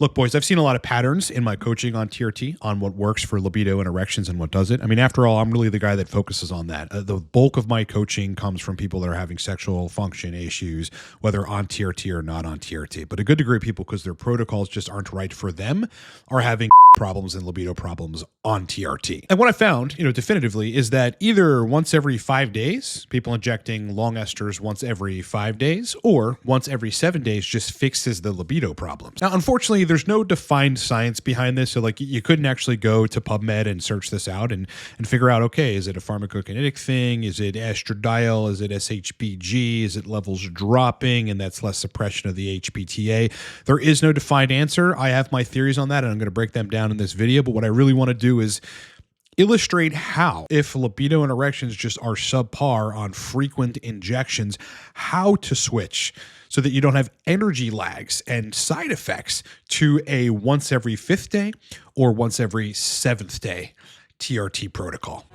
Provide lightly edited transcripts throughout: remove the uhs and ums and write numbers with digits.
Look, boys, I've seen a lot of patterns in my coaching on TRT on what works for libido and erections and what doesn't. I mean, after all, I'm really the guy that focuses on that. The bulk of my coaching comes from people that are having sexual function issues, whether on TRT or not on TRT. But a good degree of people, because their protocols just aren't right for them, are having problems and libido problems on TRT. And what I found, definitively is that either once every 5 days, people injecting long esters once every 5 days, or once every 7 days just fixes the libido problems. Now, unfortunately, there's no defined science behind this. So you couldn't actually go to PubMed and search this out and figure out, okay, is it a pharmacokinetic thing? Is it estradiol? Is it SHBG? Is it levels dropping? And that's less suppression of the HPTA. There is no defined answer. I have my theories on that, and I'm going to break them down in this video. But what I really want to do is illustrate how, if libido and erections just are subpar on frequent injections, how to switch so that you don't have energy lags and side effects to a once every 5th day or once every 7th day TRT protocol.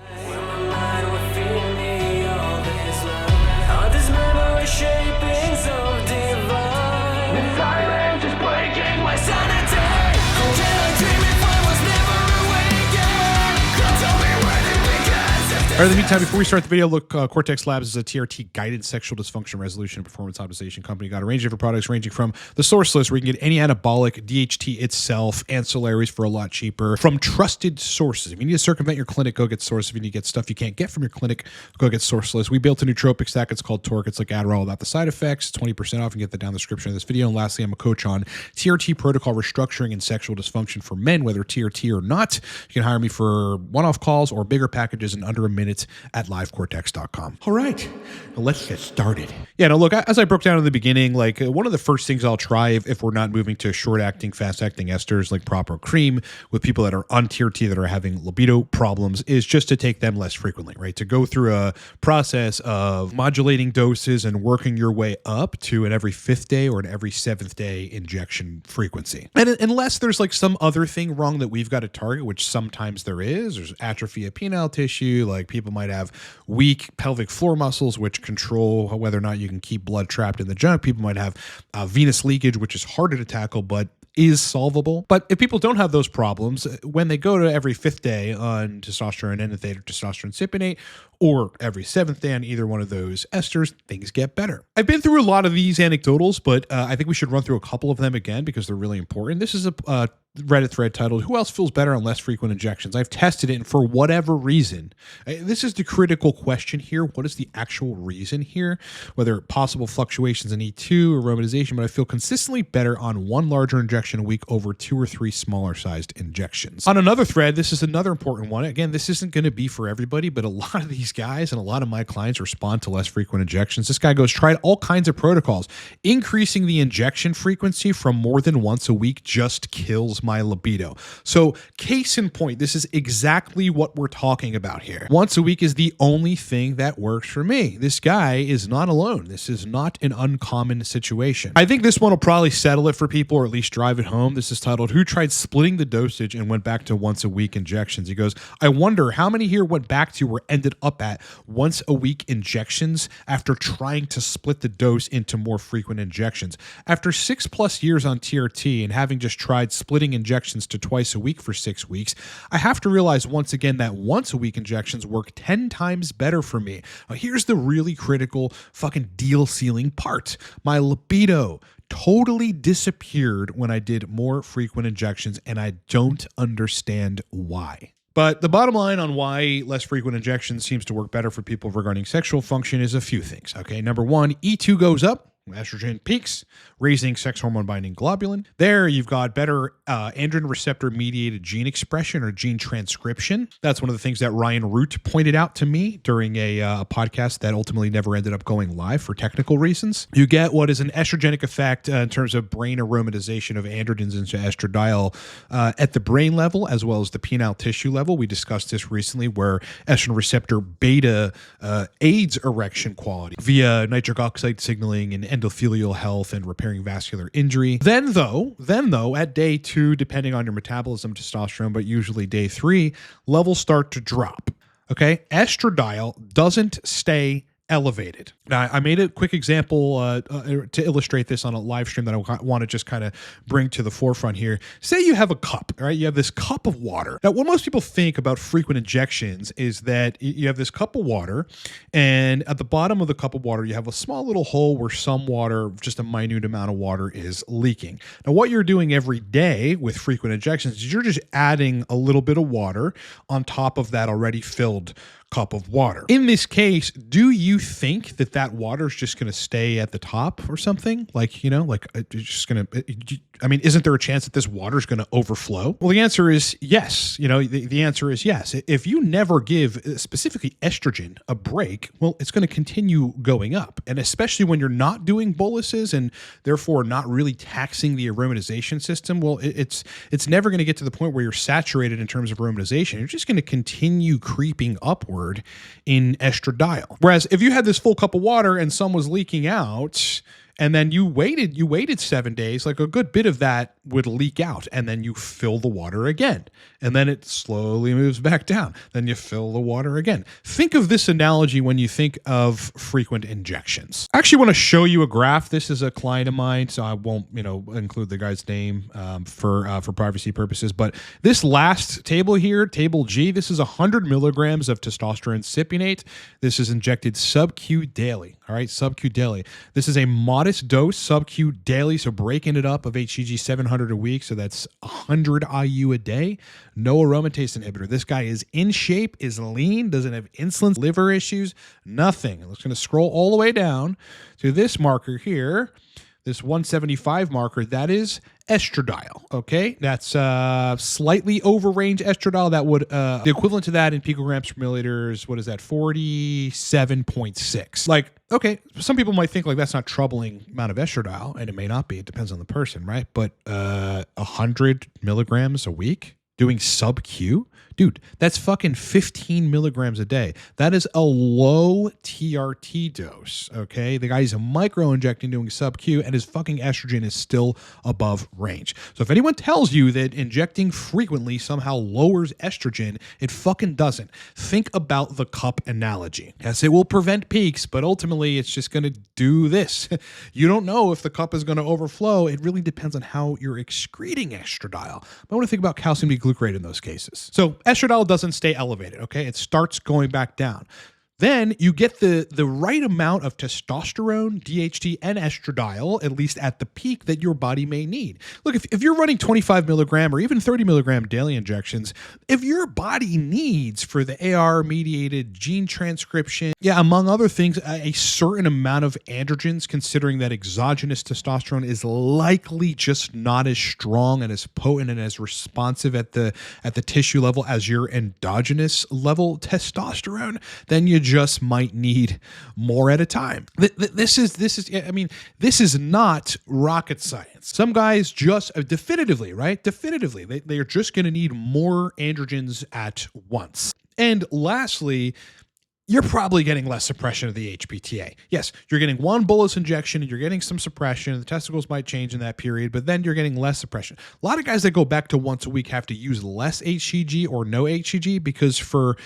All right, in the meantime, before we start the video, look, Cortex Labs is a TRT guided sexual dysfunction resolution and performance optimization company. Got a range of different products ranging from the source list, where you can get any anabolic, DHT itself, ancillaries for a lot cheaper from trusted sources. If you need to circumvent your clinic, go get Source. If you need to get stuff you can't get from your clinic, go get Source List. We built a nootropic stack. It's called Torque. It's like Adderall without the side effects. 20% off. You can get that down in the description of this video. And lastly, I'm a coach on TRT protocol restructuring and sexual dysfunction for men, whether TRT or not. You can hire me for one-off calls or bigger packages in under a minute at livecortex.com. All right, let's get started. Yeah, now look, as I broke down in the beginning, one of the first things I'll try if we're not moving to short-acting, fast-acting esters like Proper Cream with people that are on TRT that are having libido problems is just to take them less frequently, right? To go through a process of modulating doses and working your way up to an every 5th day or an every 7th day injection frequency. And unless there's some other thing wrong that we've got to target, which sometimes there's atrophy of penile tissue, people might have weak pelvic floor muscles, which control whether or not you can keep blood trapped in the junk. People might have venous leakage, which is harder to tackle, but is solvable. But if people don't have those problems, when they go to every 5th day on testosterone enanthate or testosterone cypionate, or every 7th day on either one of those esters, things get better. I've been through a lot of these anecdotals, but I think we should run through a couple of them again because they're really important. This is a Reddit thread titled, "Who else feels better on less frequent injections?" I've tested it, and for whatever reason, this is the critical question here. What is the actual reason here? Whether possible fluctuations in E2 or aromatization, but I feel consistently better on one larger injection a week over 2 or 3 smaller sized injections. On another thread, this is another important one. Again, this isn't going to be for everybody, but a lot of these guys and a lot of my clients respond to less frequent injections. This guy goes, tried all kinds of protocols. Increasing the injection frequency from more than once a week just kills my libido. So case in point, this is exactly what we're talking about here. Once a week is the only thing that works for me. This guy is not alone. This is not an uncommon situation. I think this one will probably settle it for people, or at least drive it home. This is titled, "Who tried splitting the dosage and went back to once a week injections?" He goes, "I wonder how many here went back to or ended up at once a week injections after trying to split the dose into more frequent injections. After 6+ years on TRT and having just tried splitting injections to twice a week for 6 weeks, I have to realize once again that once a week injections work 10 times better for me." Now, here's the really critical fucking deal sealing part. My libido totally disappeared when I did more frequent injections, and I don't understand why. But the bottom line on why less frequent injections seems to work better for people regarding sexual function is a few things. Okay, number one, E2 goes up. Estrogen peaks, raising sex hormone binding globulin. There you've got better androgen receptor mediated gene expression or gene transcription. That's one of the things that Ryan Root pointed out to me during a podcast that ultimately never ended up going live for technical reasons. You get what is an estrogenic effect in terms of brain aromatization of androgens into estradiol at the brain level as well as the penile tissue level. We discussed this recently where estrogen receptor beta aids erection quality via nitric oxide signaling and endothelial health and repairing vascular injury. Then though, at day 2, depending on your metabolism, testosterone, but usually day 3, levels start to drop. Okay, estradiol doesn't stay elevated. Now, I made a quick example to illustrate this on a live stream that I want to just kind of bring to the forefront here. Say you have a cup, right? You have this cup of water. Now, what most people think about frequent injections is that you have this cup of water, and at the bottom of the cup of water, you have a small little hole where some water, just a minute amount of water, is leaking. Now, what you're doing every day with frequent injections is you're just adding a little bit of water on top of that already filled cup of water. In this case, do you think that that water is just going to stay at the top or something? Like, you know, like it's just going to, I mean, isn't there a chance that this water is going to overflow? Well, the answer is yes. You know, the answer is yes. If you never give specifically estrogen a break, well, it's going to continue going up. And especially when you're not doing boluses and therefore not really taxing the aromatization system, well, it's never going to get to the point where you're saturated in terms of aromatization. You're just going to continue creeping upward in estradiol. Whereas if you had this full cup of water and some was leaking out, and then you waited 7 days, like a good bit of that would leak out, and then you fill the water again, and then it slowly moves back down. Then you fill the water again. Think of this analogy when you think of frequent injections. I actually want to show you a graph. This is a client of mine, so I won't, include the guy's name for privacy purposes. But this last table here, table G, this is 100 milligrams of testosterone cypionate. This is injected sub-Q daily. All right, sub-Q daily. This is a modest dose sub-Q daily, so breaking it up of HCG 700 a week, so that's 100 IU a day. No aromatase inhibitor. This guy is in shape, is lean, doesn't have insulin, liver issues, nothing. I'm just going to scroll all the way down to this marker here, this 175 marker. That is estradiol. Okay, that's slightly over range estradiol. That would the equivalent to that in picograms per milliliters. What is that? 47.6. Like, okay, some people might think like that's not troubling amount of estradiol, and it may not be. It depends on the person, right? But 100 milligrams a week doing sub Q. Dude, that's fucking 15 milligrams a day. That is a low TRT dose, okay? The guy's micro-injecting doing sub-Q, and his fucking estrogen is still above range. So if anyone tells you that injecting frequently somehow lowers estrogen, it fucking doesn't. Think about the cup analogy. Yes, it will prevent peaks, but ultimately it's just going to do this. You don't know if the cup is going to overflow. It really depends on how you're excreting estradiol. But I want to think about calcium D-glucarate in those cases. So estradiol doesn't stay elevated, okay? It starts going back down. Then you get the right amount of testosterone, DHT, and estradiol, at least at the peak that your body may need. Look, if you're running 25 milligram or even 30 milligram daily injections, if your body needs for the AR-mediated gene transcription, among other things, a certain amount of androgens, considering that exogenous testosterone is likely just not as strong and as potent and as responsive at the tissue level as your endogenous level testosterone, then you just might need more at a time. This is not rocket science. Some guys just definitively, they are just going to need more androgens at once. And lastly, you're probably getting less suppression of the HPTA. Yes, you're getting one bolus injection and you're getting some suppression. The testicles might change in that period, but then you're getting less suppression. A lot of guys that go back to once a week have to use less HCG or no HCG because for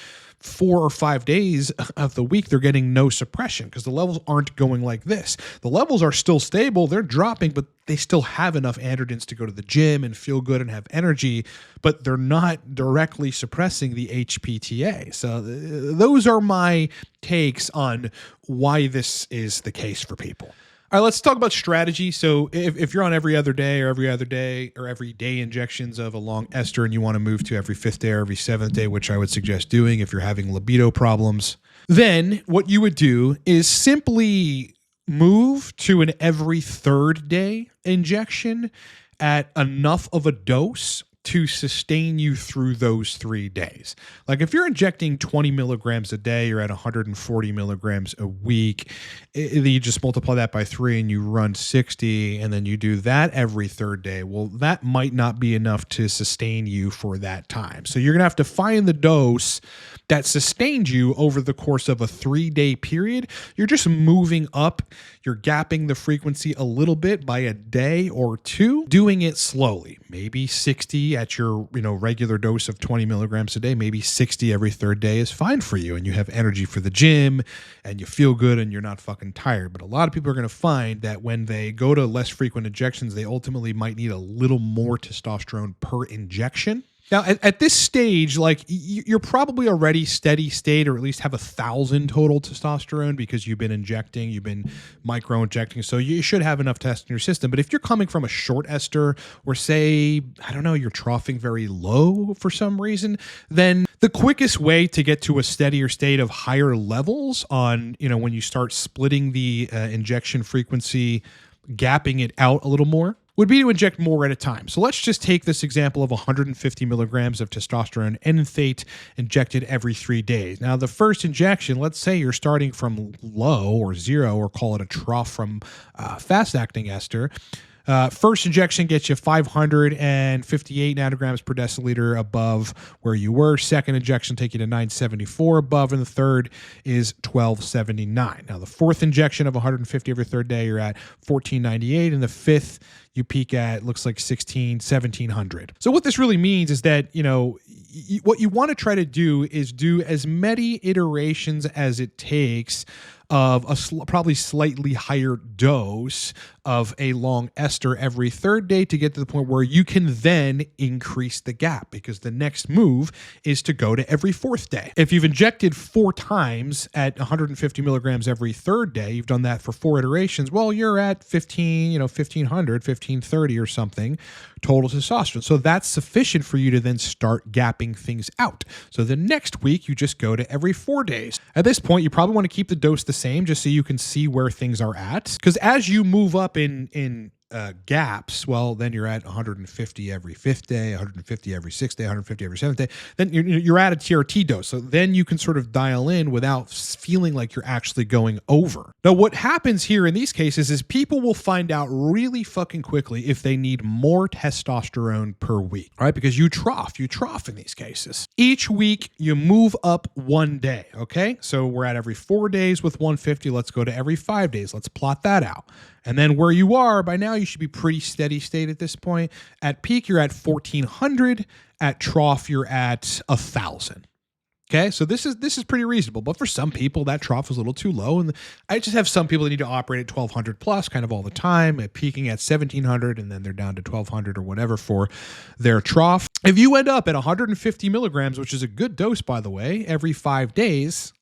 4 or 5 days of the week, they're getting no suppression because the levels aren't going like this. The levels are still stable. They're dropping, but they still have enough androgens to go to the gym and feel good and have energy, but they're not directly suppressing the HPTA. So those are my takes on why this is the case for people. All right, let's talk about strategy. So if you're on every day injections of a long ester and you want to move to every 5th day or every 7th day, which I would suggest doing if you're having libido problems, then what you would do is simply move to an every 3rd day injection at enough of a dose to sustain you through those 3 days. Like if you're injecting 20 milligrams a day, you're at 140 milligrams a week. You just multiply that by 3 and you run 60, and then you do that every 3rd day. Well, that might not be enough to sustain you for that time. So you're going to have to find the dose that sustained you over the course of a 3-day period. You're just moving up. You're gapping the frequency a little bit by a day or 2, doing it slowly, maybe 60 at your, regular dose of 20 milligrams a day, maybe 60 every third day is fine for you. And you have energy for the gym and you feel good and you're not fucking tired. But a lot of people are going to find that when they go to less frequent injections, they ultimately might need a little more testosterone per injection. Now, at this stage, like you're probably already steady state, or at least have 1,000 total testosterone because you've been injecting, you've been micro injecting. So you should have enough test in your system. But if you're coming from a short ester, or say, I don't know, you're troughing very low for some reason, then the quickest way to get to a steadier state of higher levels on, when you start splitting the injection frequency, gapping it out a little more, would be to inject more at a time. So let's just take this example of 150 milligrams of testosterone enanthate injected every 3 days. Now, the first injection, let's say you're starting from low or zero, or call it a trough from fast-acting ester. First injection gets you 558 nanograms per deciliter above where you were. Second injection take you to 974 above, and the third is 1279. Now, the fourth injection of 150 every third day, you're at 1498, and the fifth you peak at, looks like 1700. So what this really means is that, what you want to try to do is do as many iterations as it takes of a probably slightly higher dose of a long ester every third day to get to the point where you can then increase the gap, because the next move is to go to every fourth day. If you've injected 4 times at 150 milligrams every third day, you've done that for 4 iterations, well, you're at 1500, 1530 or something total testosterone. So that's sufficient for you to then start gapping things out. So the next week, you just go to every 4 days. At this point, you probably want to keep the dose the same just so you can see where things are at. Because as you move up in gaps, well, then you're at 150 every 5th day, 150 every 6th day, 150 every 7th day. Then you're at a TRT dose. So then you can sort of dial in without feeling like you're actually going over. Now, what happens here in these cases is people will find out really fucking quickly if they need more testosterone per week, right? Because you trough in these cases. Each week you move up 1 day, okay? So we're at every 4 days with 150. Let's go to every 5 days. Let's plot that out. And then where you are, by now you should be pretty steady state at this point. At peak, you're at 1400. At trough, you're at 1000. Okay, so this is pretty reasonable. But for some people, that trough is a little too low. And I just have some people that need to operate at 1200 plus kind of all the time, at peaking at 1700, and then they're down to 1200 or whatever for their trough. If you end up at 150 milligrams, which is a good dose, by the way, every 5 days,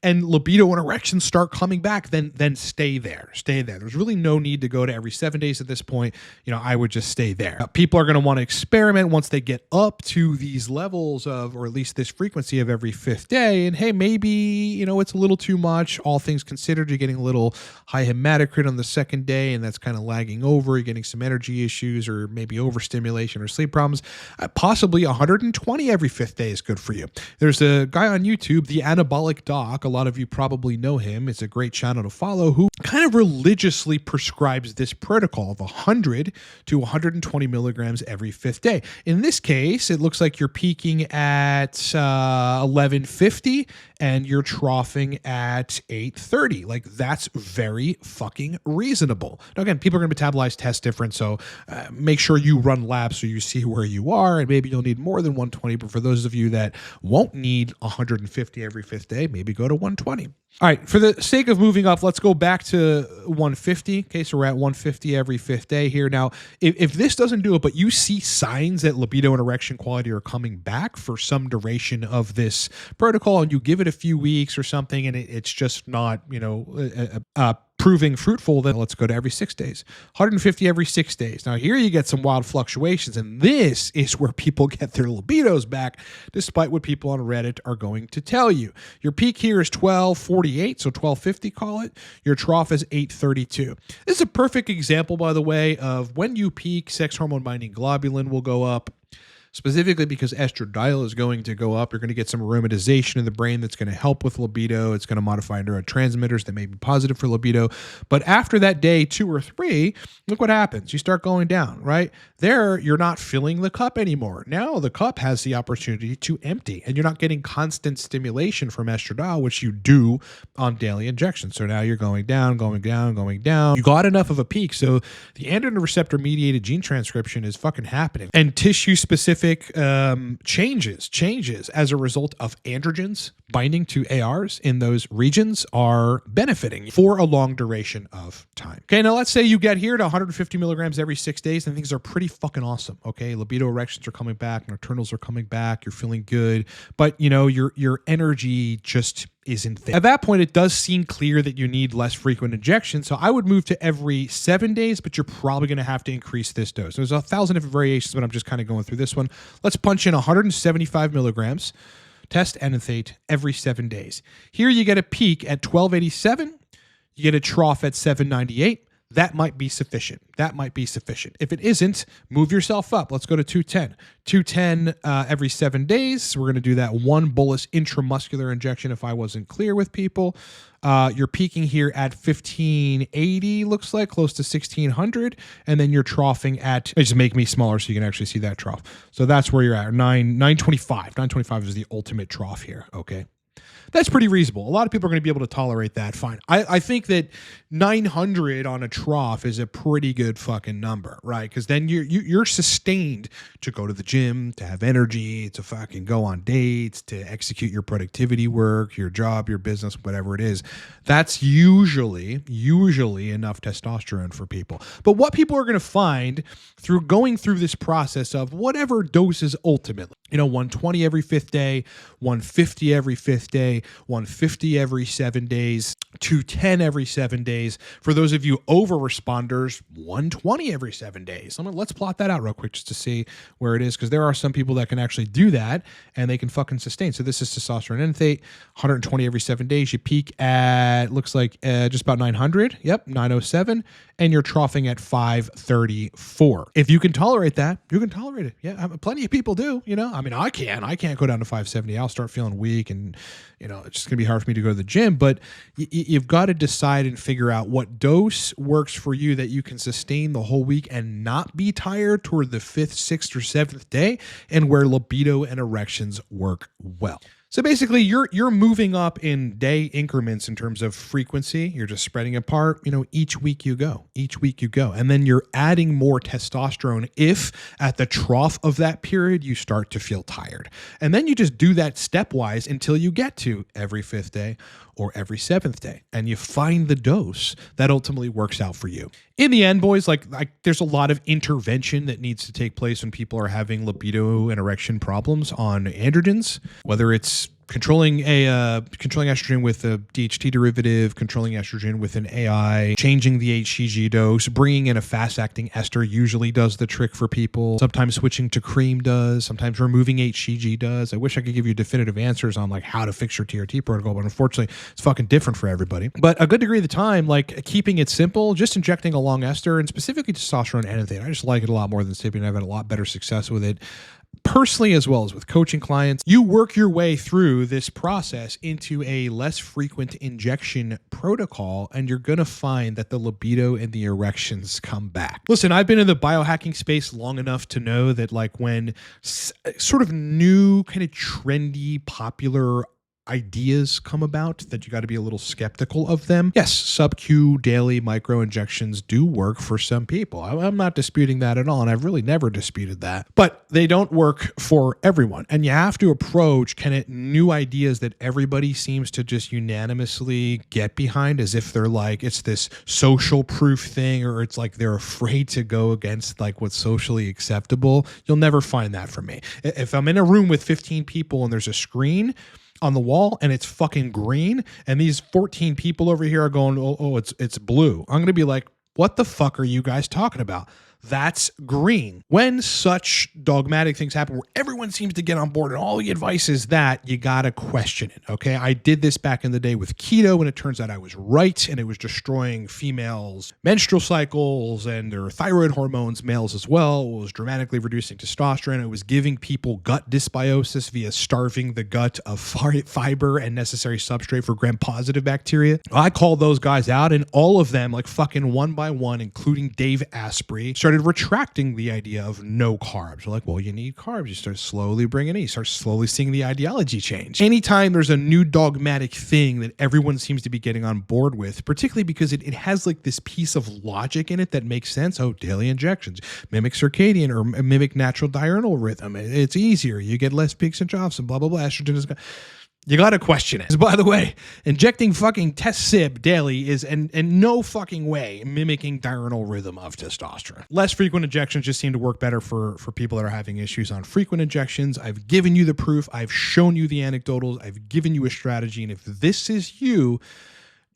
and libido and erections start coming back, then stay there. Stay there. There's really no need to go to every 7 days at this point. I would just stay there. People are going to want to experiment once they get up to these levels of, or at least this frequency of every 5th day. And hey, maybe, it's a little too much. All things considered, you're getting a little high hematocrit on the second day, and that's kind of lagging over. You're getting some energy issues, or maybe overstimulation or sleep problems. Possibly 120 every 5th day is good for you. There's a guy on YouTube, the Anabolic Doc. A lot of you probably know him. It's a great channel to follow, who kind of religiously prescribes this protocol of 100 to 120 milligrams every 5th day. In this case, it looks like you're peaking at 1150 and you're troughing at 830. Like, that's very fucking reasonable. Now, again, people are going to metabolize tests different, so make sure you run labs so you see where you are, and maybe you'll need more than 120. But for those of you that won't need 150 every 5th day, maybe go to 120. All right, for the sake of moving up, let's go back to 150. Okay, so we're at 150 every 5th day here. Now, if this doesn't do it, but you see signs that libido and erection quality are coming back for some duration of this protocol, and you give it a few weeks or something, and it's just not, proving fruitful, then let's go to every 6 days. 150 every 6 days. Now, here you get some wild fluctuations, and this is where people get their libidos back, despite what people on Reddit are going to tell you. Your peak here is 1248, so 1250, call it. Your trough is 832. This is a perfect example, by the way, of when you peak, sex hormone binding globulin will go up. specifically because estradiol is going to go up. You're going to get some aromatization in the brain that's going to help with libido. It's going to modify neurotransmitters that may be positive for libido. But after that day 2 or 3, look what happens. You start going down, right? There, you're not filling the cup anymore. Now the cup has the opportunity to empty, and you're not getting constant stimulation from estradiol, which you do on daily injections. So now you're going down, going down, going down. You got enough of a peak. So the androgen receptor mediated gene transcription is fucking happening. And tissue specific changes as a result of androgens binding to ARs in those regions are benefiting for a long duration of time. Okay, now let's say you get here to 150 milligrams every 6 days and things are pretty fucking awesome. Okay, libido erections are coming back, nocturnals are coming back, you're feeling good, but you know, your energy just isn't there. At that point, it does seem clear that you need less frequent injections. So I would move to every 7 days, but you're probably going to have to increase this dose. There's 1,000 different variations, but I'm just kind of going through this one. Let's punch in 175 milligrams. Test enanthate every 7 days. Here you get a peak at 1287. You get a trough at 798. That might be sufficient. That might be sufficient. If it isn't, move yourself up. Let's go to 210. 210 every 7 days. We're going to do that 1 bolus intramuscular injection if I wasn't clear with people. You're peaking here at 1580, looks like, close to 1600. And then you're troughing at, just make me smaller so you can actually see that trough. So that's where you're at, 925. 925 is the ultimate trough here, okay? That's pretty reasonable. A lot of people are going to be able to tolerate that fine. I think that 900 on a trough is a pretty good fucking number, right? Because then you're sustained to go to the gym, to have energy, to fucking go on dates, to execute your productivity work, your job, your business, whatever it is. That's usually enough testosterone for people. But what people are going to find through going through this process of whatever doses ultimately, 120 every 5th day, 150 every 5th day, 150 every 7 days, 210 every 7 days. For those of you over responders, 120 every 7 days. Let's plot that out real quick just to see where it is, because there are some people that can actually do that and they can fucking sustain. So this is testosterone enanthate, 120 every 7 days. You peak at, looks like just about 900. Yep, 907. And you're troughing at 534. If you can tolerate that, you can tolerate it. Yeah, plenty of people do, I can't go down to 570. I'll start feeling weak and, it's just going to be hard for me to go to the gym. But you've got to decide and figure out what dose works for you that you can sustain the whole week and not be tired toward the 5th, 6th, or 7th day, and where libido and erections work well. So basically, you're moving up in day increments in terms of frequency. You're just spreading apart. Each week you go. And then you're adding more testosterone if at the trough of that period you start to feel tired. And then you just do that stepwise until you get to every 5th day or every 7th day. And you find the dose that ultimately works out for you. In the end, boys, like there's a lot of intervention that needs to take place when people are having libido and erection problems on androgens, whether it's controlling estrogen with a DHT derivative, controlling estrogen with an AI, changing the HCG dose, bringing in a fast-acting ester usually does the trick for people. Sometimes switching to cream does. Sometimes removing HCG does. I wish I could give you definitive answers on how to fix your TRT protocol, but unfortunately, it's fucking different for everybody. But a good degree of the time, keeping it simple, just injecting a long ester, and specifically testosterone enanthate. I just like it a lot more than Sipian. I've had a lot better success with it. Personally, as well as with coaching clients, you work your way through this process into a less frequent injection protocol, and you're going to find that the libido and the erections come back. Listen, I've been in the biohacking space long enough to know that when sort of new, kind of trendy, popular ideas come about, that you got to be a little skeptical of them. Yes, sub-Q daily micro injections do work for some people. I'm not disputing that at all, and I've really never disputed that. But they don't work for everyone, and you have to approach new ideas that everybody seems to just unanimously get behind, as if they're it's this social proof thing, or it's they're afraid to go against what's socially acceptable. You'll never find that from me. If I'm in a room with 15 people and there's a screen on the wall and it's fucking green, and these 14 people over here are going, oh, it's blue, I'm going to be like, what the fuck are you guys talking about? that's green. When such dogmatic things happen where everyone seems to get on board and all the advice is that, you gotta question it, okay? I did this back in the day with keto, and it turns out I was right, and it was destroying females' menstrual cycles and their thyroid hormones, males as well. It was dramatically reducing testosterone. It was giving people gut dysbiosis via starving the gut of fiber and necessary substrate for gram-positive bacteria. I called those guys out, and all of them, like fucking one by one, including Dave Asprey, started retracting the idea of no carbs. They're like, well, you need carbs. You start slowly bringing it. You start slowly seeing the ideology change. Anytime there's a new dogmatic thing that everyone seems to be getting on board with, particularly because it has like this piece of logic in it that makes sense. Oh, daily injections mimic circadian or mimic natural diurnal rhythm. It's easier. You get less peaks and troughs and blah, blah, blah. Estrogen is... You got to question it. By the way, injecting fucking Test-Sib daily is in no fucking way mimicking diurnal rhythm of testosterone. Less frequent injections just seem to work better for people that are having issues on frequent injections. I've given you the proof. I've shown you the anecdotals. I've given you a strategy. And if this is you,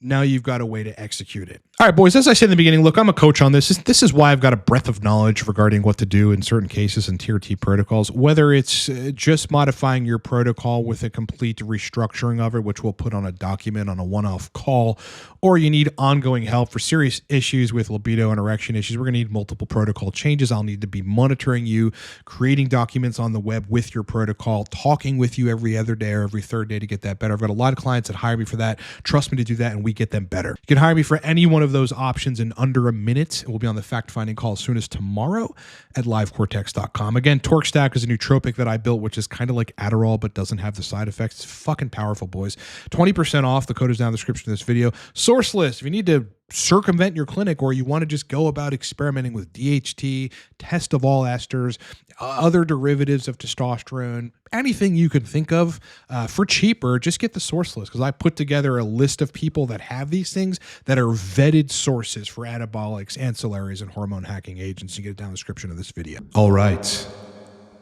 now you've got a way to execute it. All right, boys, as I said in the beginning, look, I'm a coach on this. This is why I've got a breadth of knowledge regarding what to do in certain cases in TRT protocols, whether it's just modifying your protocol with a complete restructuring of it, which we'll put on a document on a one-off call, or you need ongoing help for serious issues with libido and erection issues. We're going to need multiple protocol changes. I'll need to be monitoring you, creating documents on the web with your protocol, talking with you every other day or every third day to get that better. I've got a lot of clients that hire me for that. Trust me to do that, and we get them better. You can hire me for any one of those options in under a minute. We'll be on the fact-finding call as soon as tomorrow at livecortex.com. Again, Torque Stack is a nootropic that I built, which is kind of like Adderall, but doesn't have the side effects. It's fucking powerful, boys. 20% off. The code is down in the description of this video. Source list. If you need to circumvent your clinic or you want to just go about experimenting with DHT, test of all esters, other derivatives of testosterone, anything you can think of for cheaper, just get the source list, because I put together a list of people that have these things that are vetted sources for anabolics, ancillaries, and hormone hacking agents. You get it down in the description of this video. All right,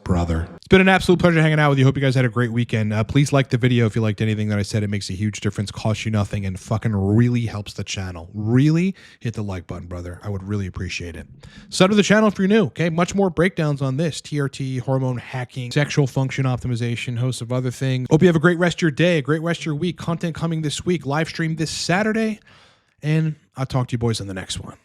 brother. It's been an absolute pleasure hanging out with you. Hope you guys had a great weekend. Please like the video if you liked anything that I said. It makes a huge difference, costs you nothing, and fucking really helps the channel. Really hit the like button, brother. I would really appreciate it. Sub to the channel if you're new, okay? Much more breakdowns on this. TRT, hormone hacking, sexual function optimization, host of other things. Hope you have a great rest of your day, a great rest of your week. Content coming this week. Live stream this Saturday. And I'll talk to you boys on the next one.